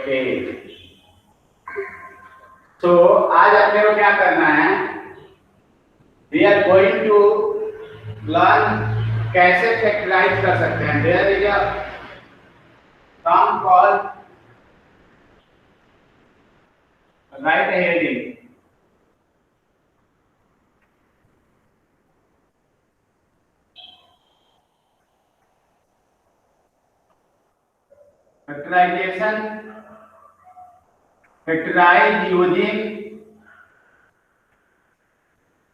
Okay, तो आज अपने को क्या करना है, we are going to learn कैसे फैक्टराइज कर सकते हैं। There is a term called right heading. Factorize using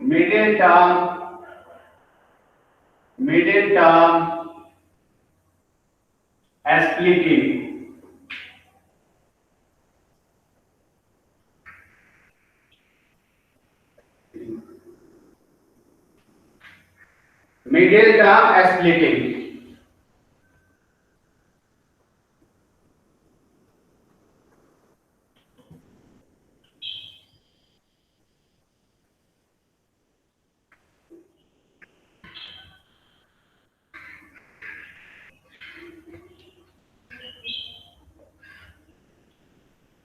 middle term splitting. Middle term splitting.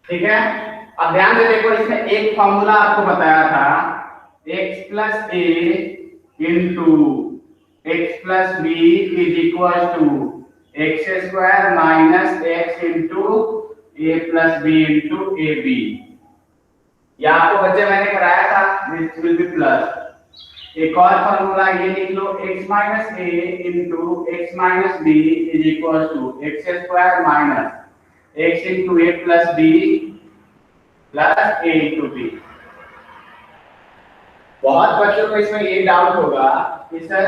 ठीक है, अब ध्यान से देखो, इसमें एक फॉर्मूला आपको बताया था, x plus a into x plus b is equal to x square minus x into a plus b into a b. ये आपको बच्चे मैंने कराया था, दिस विल बी प्लस एक और फॉर्मूला ये लिख लो, x minus a into x minus b is equal to x square minus x into a plus b plus a into b. बहुत बच्चों को इसमें ये डाउट होगा कि सर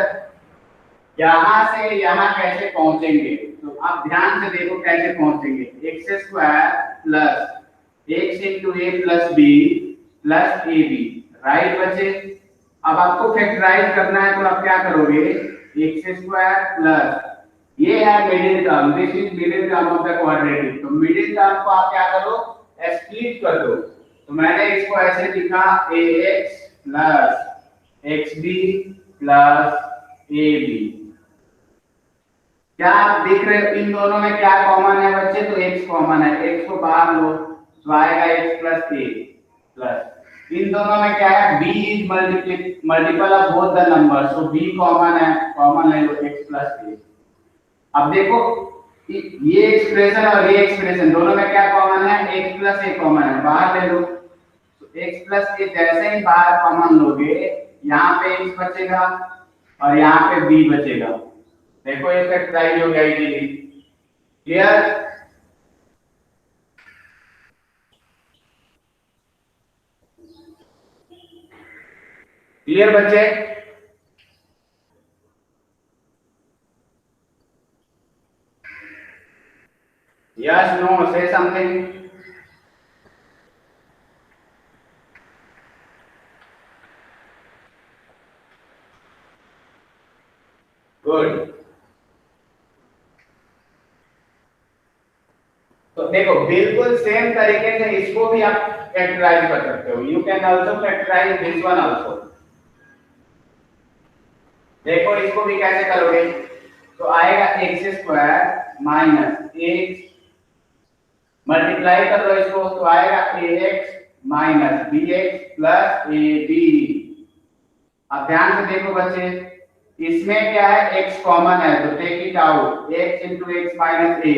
यहां से यहां कैसे पहुंचेंगे, तो आप ध्यान से देखो कैसे पहुंचेंगे, x square plus x into a plus b plus a b, right बच्चे। अब आपको फैक्टराइज करना है तो आप क्या करोगे, एक्स स्क्वायर प्लस ये है middle term, this is middle term of the quadratic, तो मिडिल टर्म को आप क्या करो, स्प्लिट कर दो। तो मैंने इसको ऐसे लिखा ax plus xb plus ab। क्या आप देख रहे हो इन दोनों में क्या कॉमन है बच्चे, तो x कॉमन है, x को बाहर लो तो आएगा x प्लस a प्लस इन दोनों में क्या है, b is multiple of both the number, so b common है, कॉमन ले लो x प्लस a। अब देखो ये एक्सप्रेशन और ये एक्सप्रेशन दोनों में क्या कॉमन है, x प्लस a कॉमन है, बाहर ले लो तो x प्लस a जैसे ही बाहर कॉमन लोगे यहाँ पे x बचेगा और यहाँ पे b बचेगा। देखो ये फैक्टराइज हो गया इजीली, क्लियर। क्लियर बच्चे, यस नो से समथिंग। गुड, तो देखो बिल्कुल सेम तरीके से इसको भी आप फैक्टराइज कर सकते हो, you can also factorize this one also. देखो इसको भी कैसे करोगे, तो आएगा x square minus x, multiply कर लो इसको तो आएगा ax minus bx plus ab। अब ध्यान से देखो बच्चे, इसमें क्या है, x कॉमन है तो take it out, x into x minus a।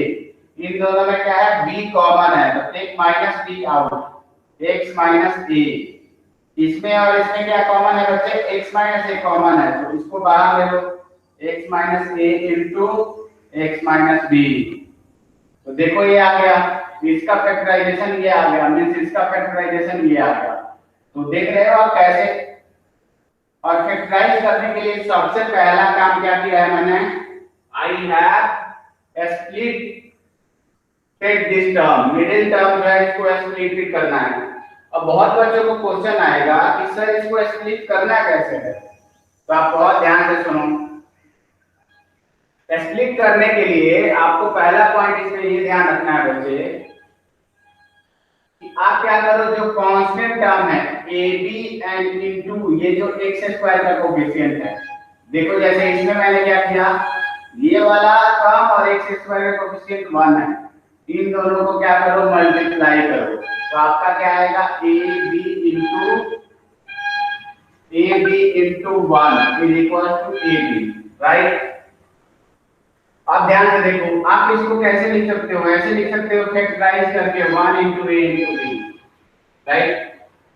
इन दोनों में क्या है, b कॉमन है तो take minus b out, x minus a। इसमें और इसमें क्या कॉमन है बच्चे, x माइनस a कॉमन है तो इसको बाहर ले लो, x minus a into x minus b। तो देखो ये आ गया, इसका फैक्टराइजेशन ये आ गया, मींस इसका फैक्टराइजेशन ये आ गया। तो देख रहे हो आप कैसे, और फैक्टराइज करने के लिए सबसे पहला काम क्या किया है मैंने, I have splitted this term, middle term जो है इसको स्प्लिट करना है। अब बहुत बच्चों को क्वेश्चन आएगा कि सर इसको स्प्लिट करना कैसे है, तो आप बहुत ध्यान से सुनो। स्प्लिट करने के लिए आपको पहला पॉइंट इसमें ये ध्यान रखना है बच्चे कि आप क्या करो, जो कांस्टेंट टर्म है ab एंड इनटू ये जो x स्क्वायर का कोएफिशिएंट है, देखो जैसे इसमें मैंने क्या किया, ये वाला टर्म और x स्क्वायर का कोएफिशिएंट 1 है, इन दोनों को क्या करो मल्टीप्लाई करो तो आपका क्या आएगा AB into 1 is equal to AB, right. अब ध्यान से देखो, आप इसको कैसे लिख सकते हो, ऐसे लिख सकते हो फैक्टराइज करके 1 into A into B, right.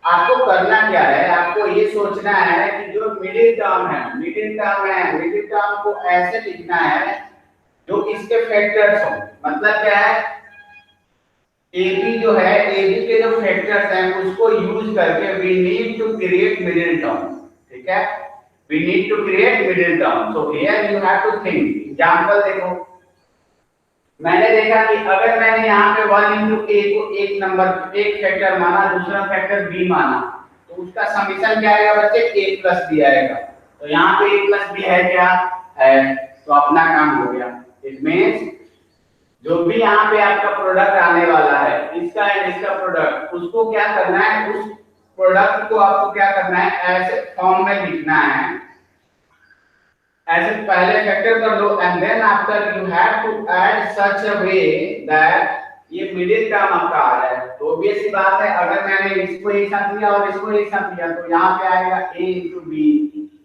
आपको करना क्या है, आपको ये सोचना है कि जो मिडिल टर्म को ऐसे लिखना है जो इसके फैक्टर्स हो। मतलब क्या है, AB जो है, AB के जो फैक्टर्स हैं उसको यूज करके we need to create middle term, ठीक है। We need to create middle term, so here you have to think. Example देखो, मैंने देखा कि अगर मैंने यहाँ पे 1 into A को एक फैक्टर माना, दूसरा फैक्टर B माना, तो उसका समीशन क्या आएगा बच्चे, A plus B आएगा। तो यहाँ पे A plus B है क्या है, तो अपना काम हो गया। इट मींस जो भी यहाँ पे आपका प्रोडक्ट आने वाला है, इसका एंड इसका प्रोडक्ट, उसको क्या करना है, उस प्रोडक्ट को आपको क्या करना है, ऐसे फॉर्म में लिखना है। ऐसे पहले फैक्टर कर लो and then after you have to add such a way that ये मिडिल टर्म आपका आ रहा है। तो ऑब्वियस सी बात है, अगर मैंने इसको एक साथ लिया और इसको एक साथ लिया तो यहाँ पे आएगा A into B,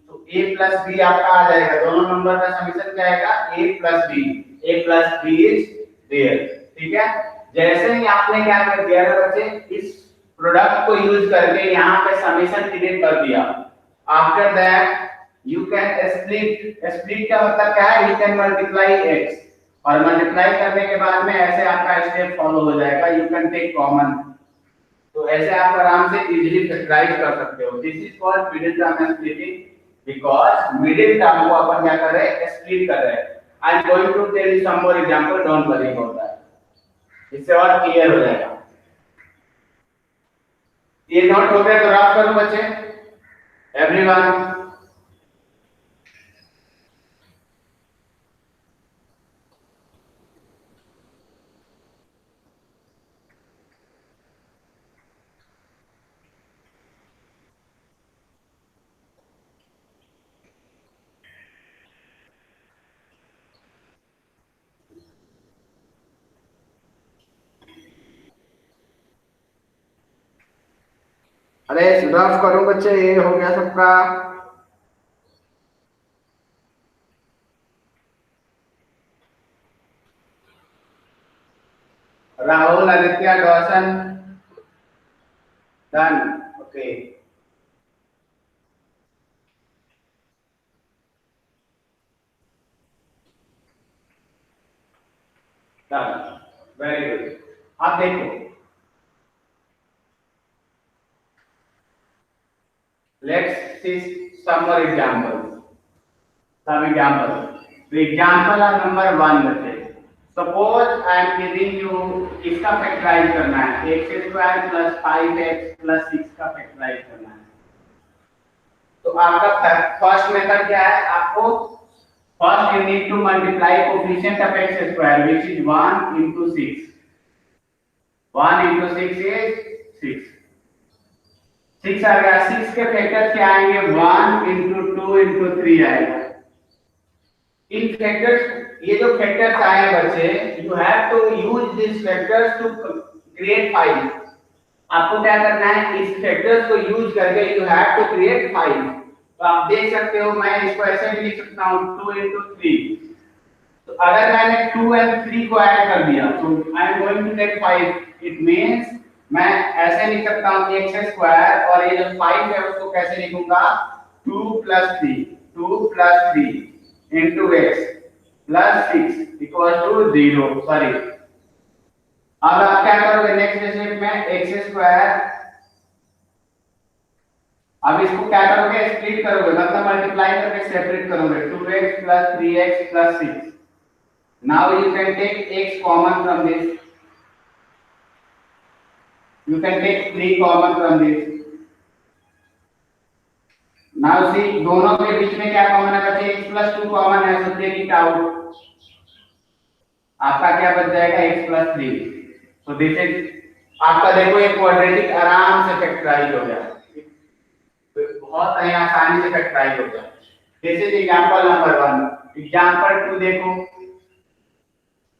तो A plus B आपका आ जाएगा। दोनों नंबर का समीशन क्या आएगा, A plus B is there, ठीक है। जैसे ही आपने क्या कर दिया है बच्चे, इस प्रोडक्ट को यूज करके यहाँ पे समीशन क्रिएट कर दिया। After that you can split का मतलब क्या है, you can multiply x, और मल्टीप्लाई करने के बाद में ऐसे आपका स्टेप फॉलो हो जाएगा, you can take common। तो ऐसे आप आराम से इजीली फैक्टराइज कर सकते हो। This is called middle term splitting, because middle term को अपन क्या कर रहे हैं, स्प्लिट कर रहे हैं। I am going to tell you some more example, don't worry about that, इससे और क्लियर हो जाएगा। ये नोट हो गया तो रफ करो बच्चे, एवरीवन। अरे रफ करो बच्चे, ये हो गया सबका। Rahul, Aditya, Dawson, done, okay. Done, very good. अब देखो, let's see some more examples, some examples। तो एग्जांपल नंबर 1 बच्चे, suppose I am giving you, इसका फैक्टराइज करना है, x² + 5x + 6 का फैक्टराइज करना है। तो आपका फर्स्ट मेथड क्या है, आपको first you need to multiply coefficient of x² which is 1 into 6। 1 into 6 is 6। 6 आ गया, 6 के फैक्टर्स क्या आएंगे, 1 into 2 into 3 आएगा। इन फैक्टर्स, ये जो फैक्टर्स आए बच्चे, you have to use this factors to create 5। आपको क्या करना है, इस फैक्टर्स को यूज करके यू हैव टू क्रिएट 5। तो आप देख सकते हो, मैं इसको ऐसे भी लिख सकता हूं 2 into 3। तो अगर मैंने 2 and 3 को ऐड कर दिया तो I am going to take 5। It means मैं ऐसे लिख सकता हूं x² और ये जो 5 है उसको कैसे लिखूंगा, 2 + 3 into x plus 6 equal to 0। Sorry, अब आप क्या करोगे, नेक्स्ट स्टेप में x², अब इसको क्या करोगे, स्प्लिट करोगे, मतलब मल्टीप्लाई करके सेपरेट करोगे, 2x plus 3x plus 6। now you can take x common from this, you can take 3 common from this। now see, दोनों के बीच में क्या कॉमन है बच्चे, x plus 2 कॉमन है, so take it out। आपका क्या बच जाएगा, x plus 3। so this is आपका, देखो एक क्वाड्रेटिक आराम से फैक्टराइज हो गया, बहुत आसानी से फैक्टराइज हो गया। This is example number 1। Example 2 देखो,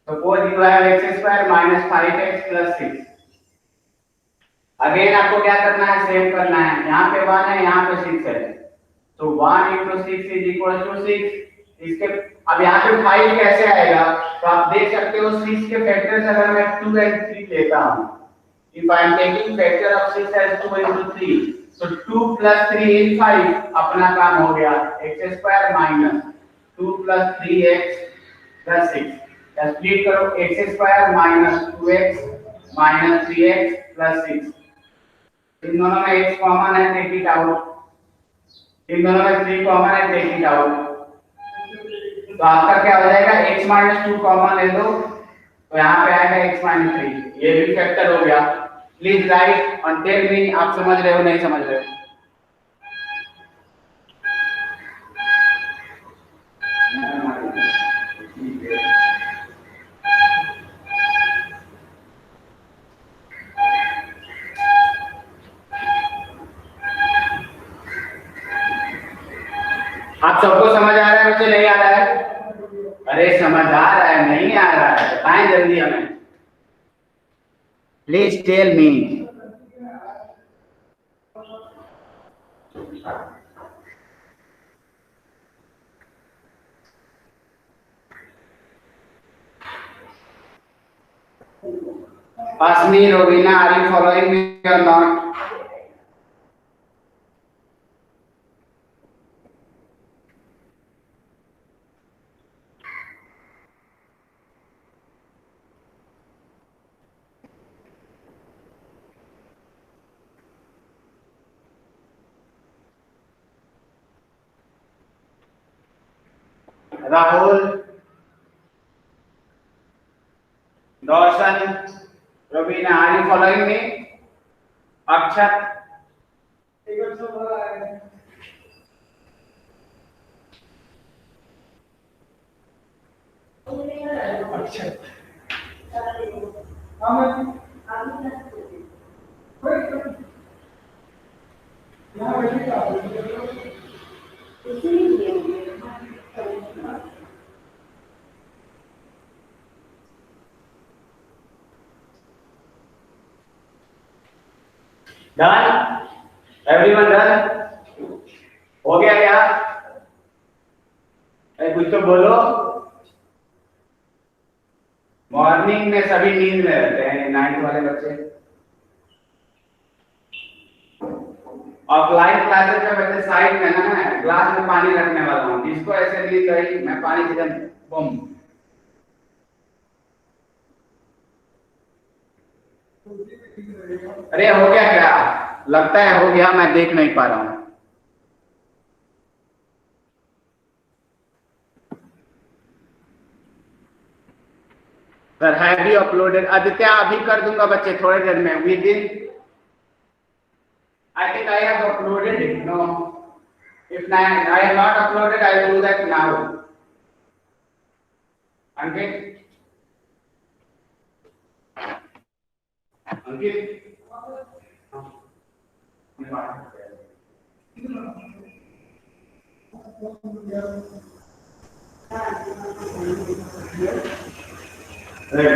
suppose you have x square minus 5x plus 6। Again आपको क्या करना है, सेम करना है। यहाँ पे 1 है, यहाँ पे 6 है, तो 1 into 6 is equal to 6। इसके अब यहाँ पे 5 कैसे आएगा, तो आप देख सकते हो 6 के फैक्टर्स अगर मैं 2 and 3 लेता हूँ, if I am taking factor of 6 as 2 into 3, so 2 plus 3 is 5। अपना काम हो गया, x square minus 2 plus 3x plus 6। Split करो, x square minus 2x minus 3x plus 6। इन दोनों में x कॉमन है, टेक इट आउट। इन दोनों में 3 कॉमन है, टेक इट आउट। तो आपका क्या हो जाएगा, x minus 2 कॉमन ले लो, तो यहाँ पे आएगा x minus 3। ये भी फैक्टर हो गया। प्लीज राइट और टेल मी आप समझ रहे हो नहीं समझ रहे हो। आप सबको समझ आ रहा है, मुझे नहीं आ रहा है? अरे समझ आ रहा है, नहीं आ रहा है, बताएं जल्दी हमें, please tell me. Asmi, Robina, are you following me or not? Rahul, Roshan, Robina, are you following me? Akshat, done? Everyone done? हो गया क्या? कुछ तो बोलो। मॉर्निंग में सभी नींद में रहते हैं, 9th वाले बच्चे। ऑफलाइन क्लासेस में बच्चे साइड में ना, मैं ग्लास में पानी रखने वाला हूँ, जिसको ऐसे नींद आई मैं पानी सीधे बम। अरे हो गया क्या? लगता है हो गया, मैं देख नहीं पा रहा हूँ। Sir have you uploaded? Aditya अभी कर दूंगा बच्चे, थोड़ी देर में। With in I think I have uploaded it. No, if I have not uploaded, I will do that now. Ankit,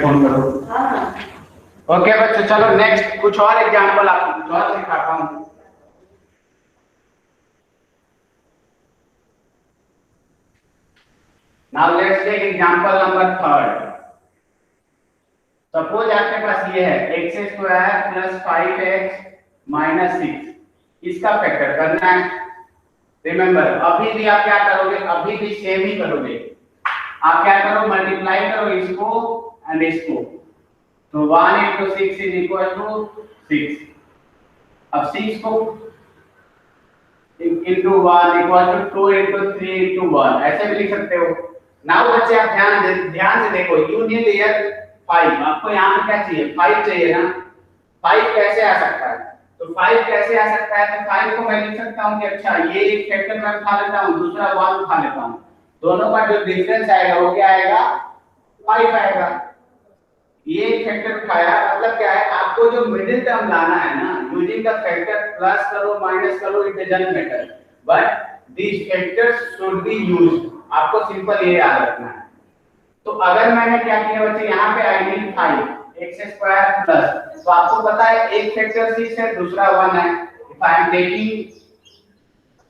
phone करो। ओके बच्चों, चलो नेक्स्ट कुछ और एग्जाम्पल आपको कुछ और सिखाता हूँ। Now let's take example number 3rd. Suppose आपके पास ये है x square plus 5x minus 6, इसका फैक्टर करना है। रिमेंबर, अभी भी आप क्या करोगे, अभी भी सेम ही करोगे। आप क्या करो, मल्टीप्लाई करो इसको एंड इसको, तो 1 into 6 is equal to 6। अब 6 को into 1 equal to 2 into 3 into 1 ऐसे भी लिख सकते हो। नाउ बच्चे आप ध्यान से देखो, यू नीड हियर 5। आपको यहाँ पे क्या चाहिए, 5 चाहिए ना। 5 कैसे आ सकता है, तो 5 कैसे आ सकता है, तो 5 को मैं लिख सकता हूँ कि अच्छा ये एक फैक्टर मैं उठा लेता हूँ, दूसरा 1 उठा लेता हूँ, दोनों का जो डिफरेंस आएगा वो क्या आएगा, 5 आएगा। ये एक फैक्टर उठाया, मतलब क्या है, आपको जो मिडिल टर्म लाना है ना, यूजिंग द फैक्टर, प्लस करो माइनस करो, it doesn't matter, but these factors should be used. आपको सिंपल ये याद रखना है। तो अगर मैंने क्या किया बच्चे, यहाँ पे आइडेंटिफाई एक्स स्क्वायर प्लस, तो आपको पता है एक फैक्टर 6 है, दूसरा 1 है। If I am taking,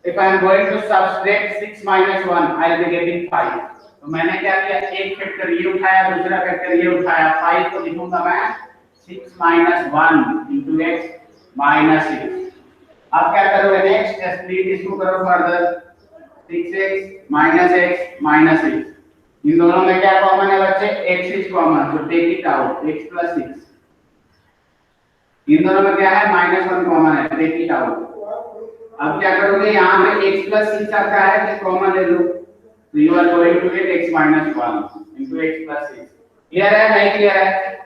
if I am going to subtract 6 minus 1, I will be getting 5. तो मैंने क्या किया, एक फैक्टर ये उठाया, दूसरा फैक्टर ये उठाया, 5 को लिखूंगा मैं 6 minus 1 into x minus 6. अब क्या करोगे नेक्स्ट, स्प्लिट इसको करो further, 6x minus x minus 6. इन दोनों में क्या कॉमन है बच्चे, x इज कॉमन, तो take it out, x plus 6. इन दोनों में क्या है, -1 कॉमन है, टेक इट आउट. अब क्या करोगे, यहाँ पे x plus 6 आता है तो कॉमन ले लो, तो you are going to get x minus 1 into x plus 6. Clear है नहीं क्लियर है?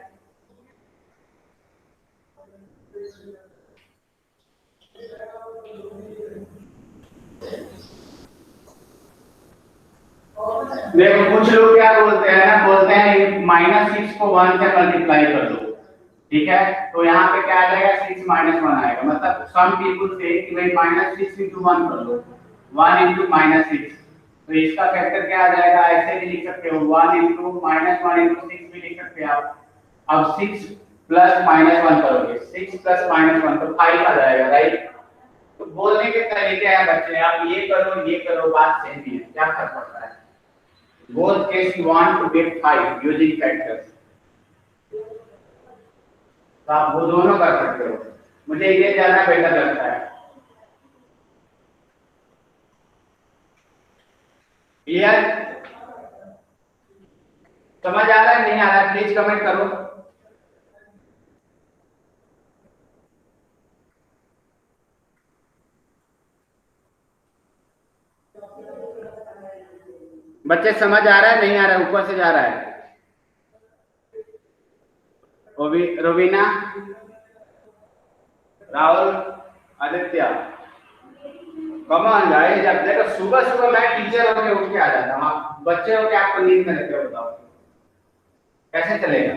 देखो कुछ लोग क्या बोलते हैं ना, बोलते हैं -6 को 1 से मल्टीप्लाई कर दो, ठीक है, तो यहाँ पे क्या आ जाएगा, 6 minus 1 आएगा. मतलब सम पीपल से कि भाई -6 into 1 कर लो, 1 into -6, तो इसका फैक्टर क्या आ जाएगा, ऐसे भी लिख सकते हो, 1 into -1 into 6 भी लिख सकते हैं आप. अब 6 प्लस -1 करोगे, 6 प्लस -1 तो 5 आ जाएगा, राइट? तो बोलने के तरीके हैं बच्चे, आप ये करो, बात सेम ही है, क्या फर्क पड़ता है? Both case you want to get 5 using factors, तो आप वो दोनों कर सकते हो. मुझे ये ज्यादा बेटर लगता है. क्लियर? समझ आ रहा है नहीं आ रहा है, प्लीज कमेंट करो. बच्चे समझ आ रहा है नहीं आ रहा है, ऊपर से जा रहा है? Robina, Rahul, Aditya, come on guys. जब देखो सुबह सुबह मैं टीचर होके उठ के आ जाता हूँ, आप बच्चे होके आपको नींद में रहते हो, बताओ कैसे चलेगा?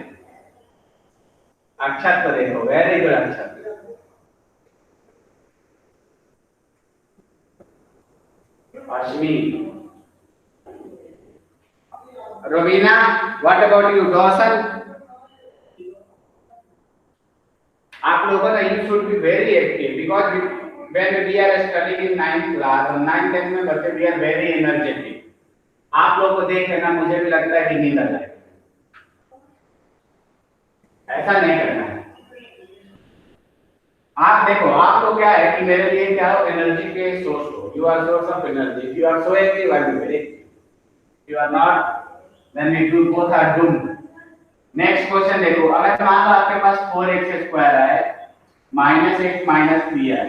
अच्छा तो देखो, वेरी गुड. अच्छा Ashmi, Robina, what about you Dawson? आप लोगों का you should be very active because when we are studying in 9th class और 9th 10th में बच्चे we are very energetic. आप लोगों को देख लेना, मुझे भी लगता है कि नींद आ जाएगी. ऐसा नहीं करना है. आप देखो, आपको क्या है कि मेरे लिए क्या हो, एनर्जी के सोर्स हो. You are source of energy. If you are so active I will be very active. You are not, then we do both are doomed. Next question देखो, अगर मान लो आपके पास 4x स्क्वायर है -x - 3 है,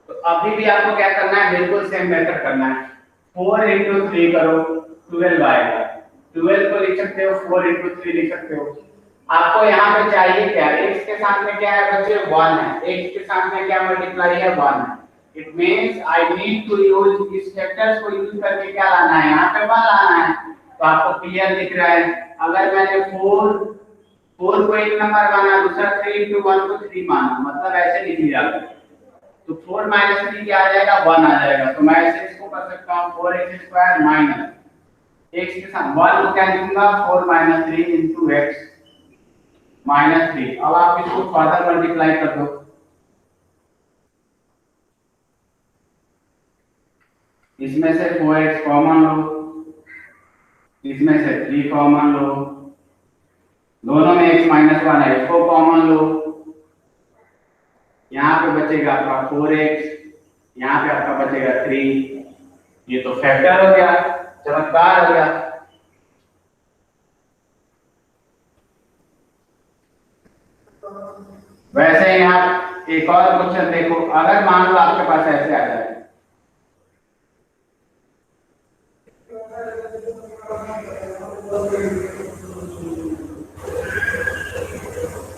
तो अभी भी आपको क्या करना है, बिल्कुल सेम मेथड करना है. 4 into 3 करो, 12 आएगा. 12 को लिख सकते हो, 4 into 3 लिख सकते हो. आपको यहाँ पे चाहिए क्या, x के साथ में क्या है बच्चे, 1 है. x के साथ में क्या मल्टीप्लाई है, 1 है. It means I need to use इस फैक्टर्स को यूज करके क्या लाना है, यहाँ पे 1 लाना है. तो आपको क्लियर दिख रहा है. अगर मैंने 4 को एक नंबर माना, दूसरा 3 into 1 को 3 माना, मतलब ऐसे लिख लिया. तो 4 - 3 क्या आ जाएगा, 1 आ जाएगा. तो मैं ऐसे इसको कर सकता हूँ, 4x² माइनस x के साथ 1 को क्या लिखूंगा, 4 - 3 into x -3. अब आप इसको फर्दर मल्टीप्लाई कर दो. इसमें से 4x कॉमन लो, इसमें से 3 कॉमन लो, दोनों में x - 1 है, इसको कॉमन लो. यहाँ पे बचेगा आपका 4x, यहाँ पे आपका बचेगा 3. ये तो फैक्टर हो गया, चमत्कार हो गया. वैसे ही आप एक और क्वेश्चन देखो, अगर मान लो आपके पास ऐसे आ जाए,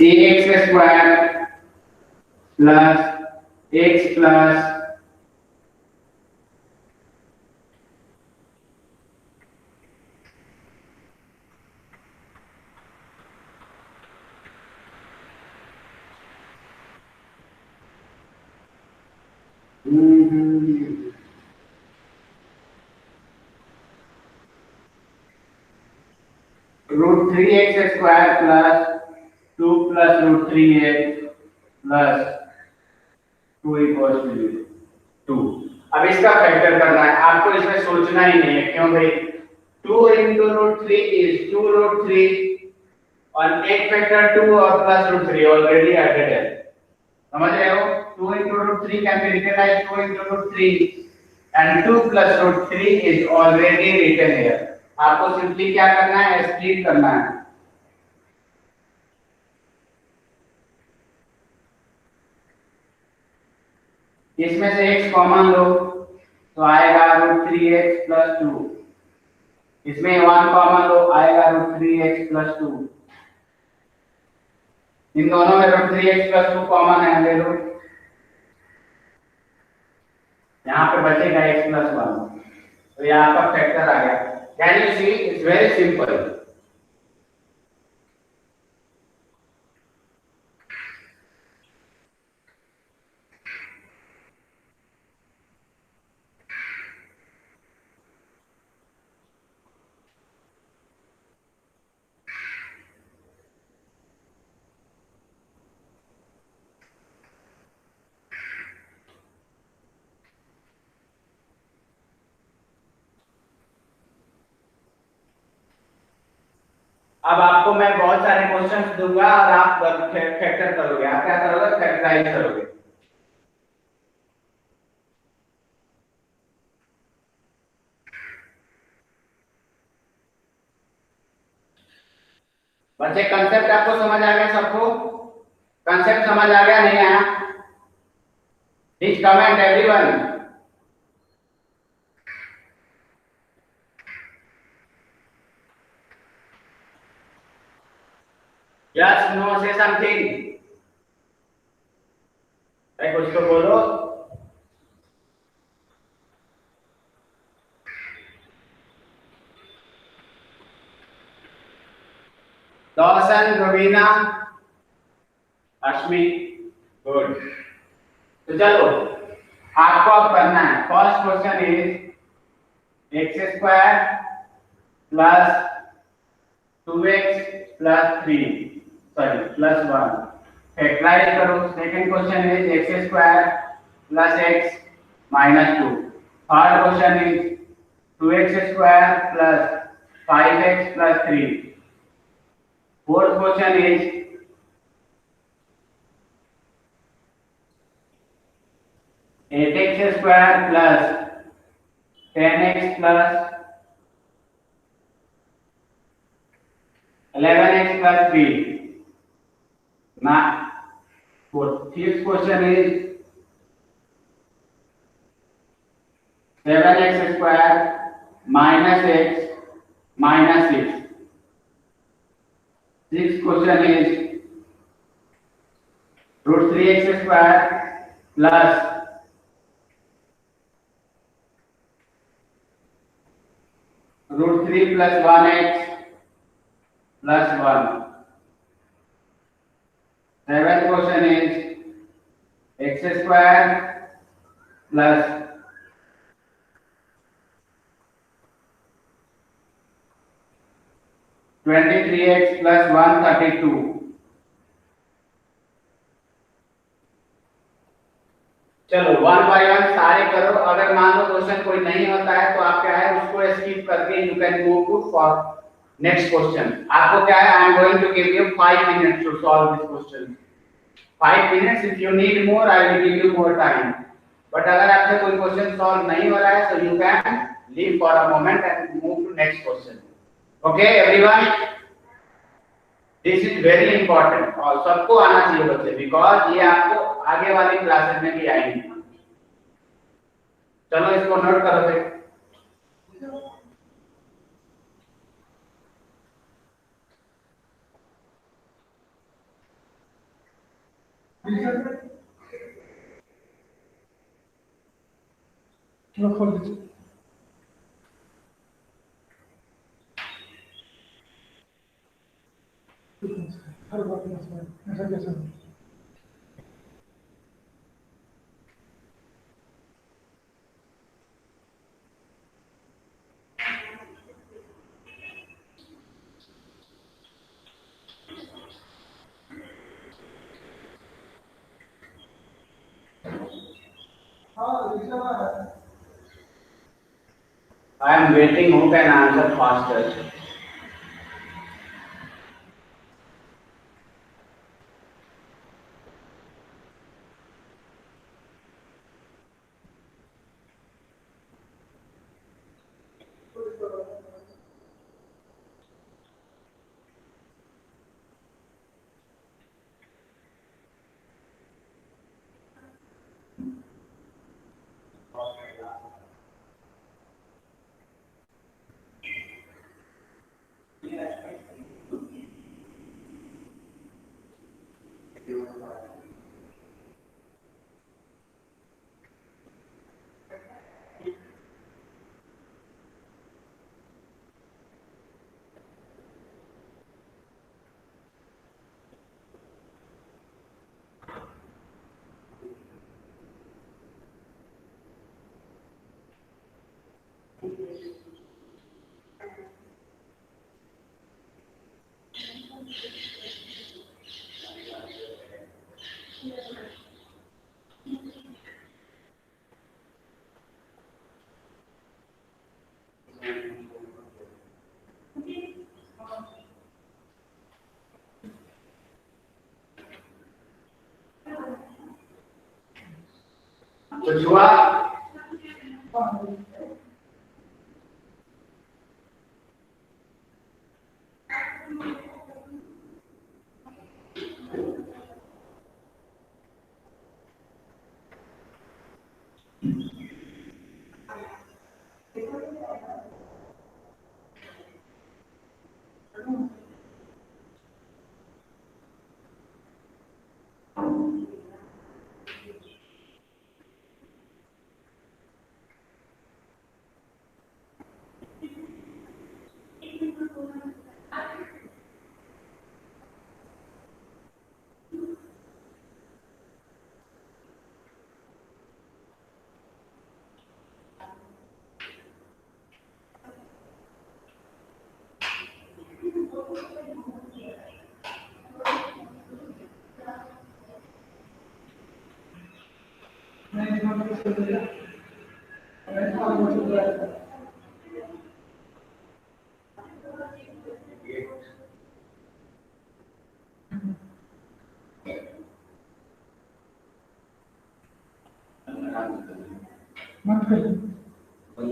ax square plus x plus root 3x square plus 2 plus root 3x plus 2 equals to 2। अब इसका फैक्टर करना है, आपको इसमें सोचना ही नहीं है, क्यों भाई 2 into root 3 is 2 root 3 और एक फैक्टर 2 और प्लस रूट 3 ऑलरेडी एडेड है, समझ रहे हो? 2 into root 3 can be written as 2 into root 3 and 2 plus root 3 is already written here. आपको सिंपली क्या करना है, स्प्लिट करना है। इसमें से x कॉमन लो तो आएगा रूट 3x प्लस 2, इसमें 1 कॉमन लो आएगा रूट 3x प्लस 2, इन दोनों में रूट 3x प्लस 2 कॉमन है, ले लो, यहाँ पे बचेगा x प्लस 1, तो ये आपका फैक्टर आ गया। Can you see, it's very simple. अब आपको मैं बहुत सारे क्वेश्चंस दूंगा और आप फैक्टर करोगे, आप क्या करोगे, फैक्टराइज करोगे। बच्चे कंसेप्ट आपको समझ आ गया? सबको कंसेप्ट समझ आ गया? नहीं आया? Please comment everyone. Yes, no, से समथिंग, कुछ तो बोलो। Dawson, Raveena, Ashmi, good. तो चलो आपको अब करना है, first question is x square plus 2x plus 3 sorry plus 1 factorise करो। Second question is x square plus x minus 2। Third question is 2x square plus 5x plus 3। Fourth question is 8x square plus 10x plus 11x plus 3. Now, fifth question is 7x square minus x minus 6. Sixth question is root 3x square plus root 3 plus 1x plus 1. Seventh question is x square plus 23x plus 132. चलो one by one सारे करो। अगर मान लो question कोई नहीं होता है तो आप क्या है उसको स्किप करके you can move to for next question. आपको क्या है, I am going to give you 5 minutes to solve this question. 5 minutes, if you need more I will give you more time, but अगर आपसे कोई question solve नहीं हो रहा है so you can leave for a moment and move to next question. Okay everyone, this is very important और सबको आना चाहिए बच्चे, बिकॉज ये आपको आगे वाली क्लासेस में भी आएंगे। चलो इसको नोट करो फिर। चलो खोल दीजिए। हर बात में ऐसा कैसा? I am waiting who can answer faster. कुछ हुआ?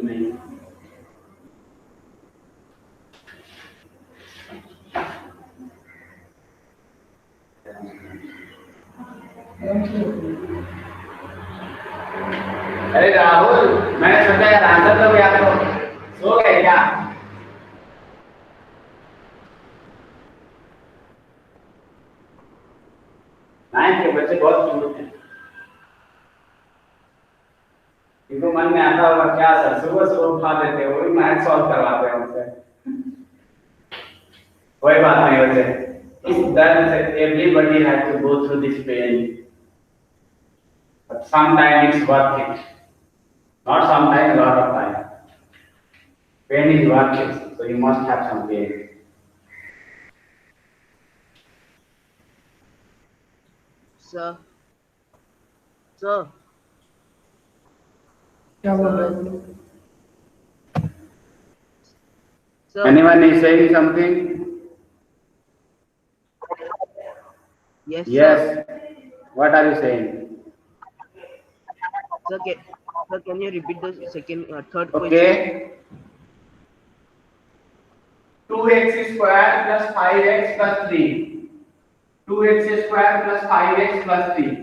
नहीं। अरे राहुल, मैंने सोचा यार आंसर तो याद हो, सो गए क्या? नाइन्थ के बच्चे बहुत क्यूट हैं। इनको मन में आता होगा क्या सर, सुबह सुबह उठा देते हैं, वही मैथ सॉल्व करवाते हैं उनसे। कोई बात नहीं, वैसे इस दर्द से everybody has to go through this pain, but sometime it's worth it, not sometime, lot of time. Pain is worth it, so you must have some pain. Sir. Sir. क्या बोल रहे हो? Sir. Anyone is saying something? Yes, Yes. sir. What are you saying? Sir, can you repeat the third question? Okay. 2x square plus 5x plus 3. 2x square plus 5x plus 3.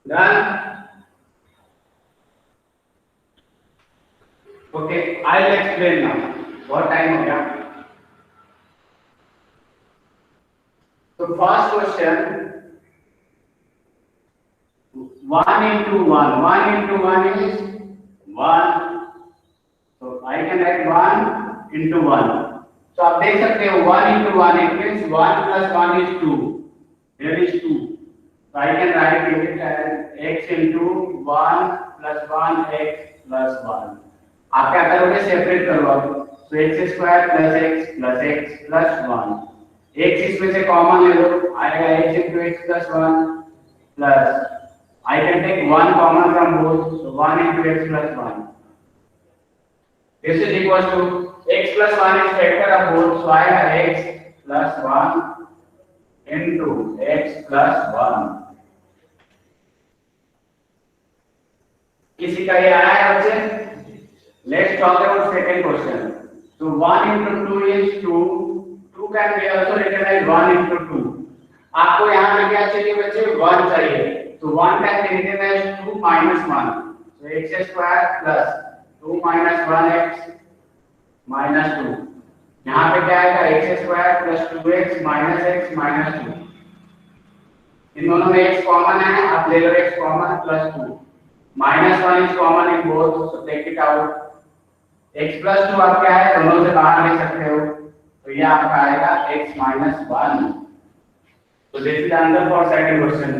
Done. Okay, I'll explain now. What time हो गया? So first question, 1 into 1. 1 into 1 is 1. So I can write 1 into 1. So आप देख सकते हो 1 into 1 it means 1 plus 1 is 2. Here is 2. So I can write it as x into 1 plus 1 x plus 1. आप क्या करोगे separate करो आप. So x square plus x plus 1. x इसमें से कॉमन ले लो आएगा x into x plus 1 plus I can take 1 common from both. So 1 into x plus 1. This is equals to x plus 1 is factor of both, so I have x plus 1 into x plus 1. किसी का ये आया है बच्चे? Let's talk about second question. So 1 into 2 is 2. 2 can be also written as 1 into 2. आपको यहाँ पे क्या चाहिए बच्चे? 1 चाहिए. So 1 can be written as 2 minus 1. So x square plus 2 minus 1x minus 2. यहाँ पे क्या आएगा x square plus 2x minus x minus 2. इन दोनों में x कॉमन है, आप ले लो x common plus 2. Minus 1 is common in both, so take it out. x plus 2 आप क्या है दोनों से बाहर ले सकते हो, तो ये आपका आएगा x minus 1. So this is the answer for second question.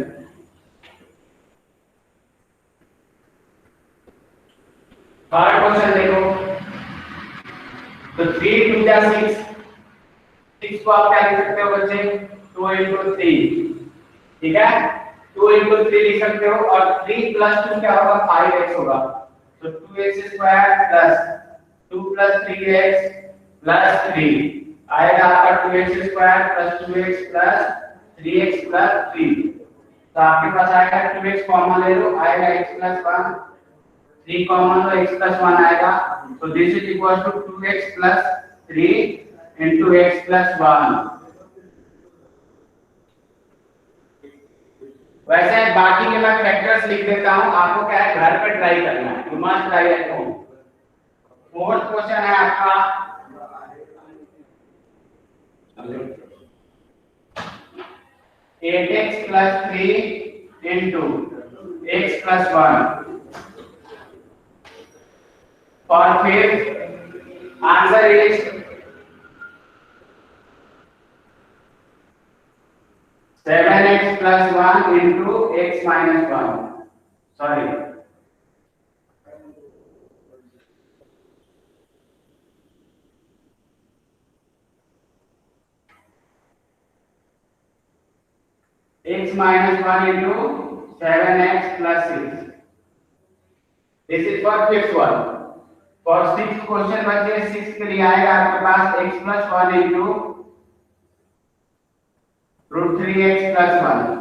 Third question देखो. तो 3 2 जा 6. 6 को आप क्या लिख सकते हो बच्चे? 2 into 3. ठीक है, 2 into 3 लिख सकते हो और 3 plus 2 क्या होगा? 5x होगा. तो 2x square plus 2 plus 3x plus 3 आएगा आपका 2x square plus 2x plus 3x plus 3. तो आपके पास आएगा 2x कॉमन ले लो आएगा x plus 1. 3 कॉमन लो x plus 1 आएगा. तो this is equal to 2x plus 3 into x plus 1. वैसे बाकी के मैं फैक्टर्स लिख देता हूं, आपको क्या है घर पे ट्राई करना है. You must try at home. Fourth question है आपका 8x plus 3 into x plus 1. For fifth answer is 7x plus 1 into x minus 1. Sorry. x minus 1 into 7x plus 6. This is for fifth one. For sixth question बच्चे 6 के लिए आएगा आपके पास x plus 1 into root 3x plus 1.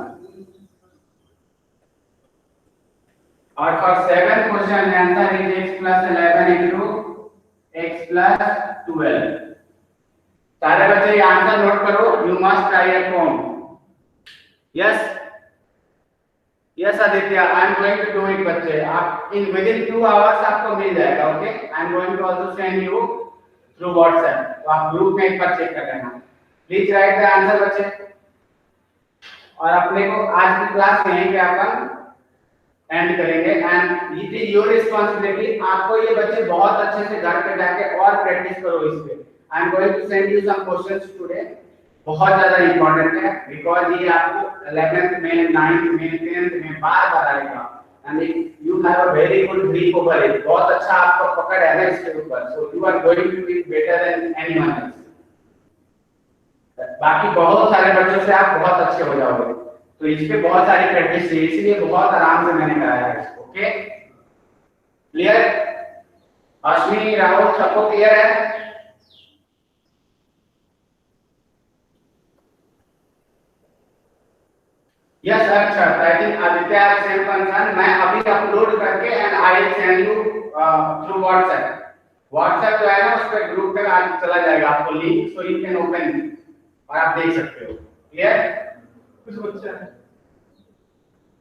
और for seventh question the answer is x plus 11 into x plus 12. सारे बच्चे ये answer note करो. You must try at home. Yes. Yes Aditya, I am going to do it बच्चे. आप in within 2 hours आपको मिल जाएगा. Okay. I am going to also send you through WhatsApp. तो आप ग्रुप में एक बार चेक कर लेना. Please write the answer बच्चे. और अपने को आज की क्लास यहीं पे अपन एंड करेंगे. And it is your responsibility. आपको ये बच्चे बहुत अच्छे से घर पे जाके और प्रैक्टिस करो इस पे. I am going to send you some questions today. बहुत ज्यादा इंपॉर्टेंट है बिकॉज़ ये आपको 11th में 9th में 10th में बार-बार आएगा. And you have a very good grip over it. बहुत अच्छा आपको पकड़ है ना इसके ऊपर. So you are going to be better than anyone else. बाकी बहुत सारे बच्चों से आप बहुत अच्छे हो जाओगे. तो इस पे बहुत सारी प्रैक्टिस चाहिए, इसलिए बहुत आराम से मैंने कराया है इसको. Okay clear? अश्विनी राहुल सबको क्लियर है? यस अच्छा. आई थिंक आदित्य आप सेम कंसर्न. मैं अभी अपलोड करके and I will send you through WhatsApp. WhatsApp जो है ना उस पे ग्रुप पे आज चला जाएगा आपको link. So you can open और आप देख सकते हो. क्लियर? कुछ बच्चा है.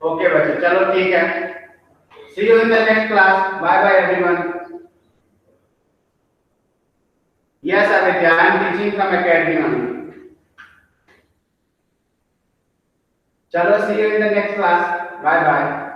ओके बच्चे चलो ठीक है. See you in the next class. Bye bye everyone. Yes Aditya I am teaching from academy only. चलो see you in the next class. Bye bye.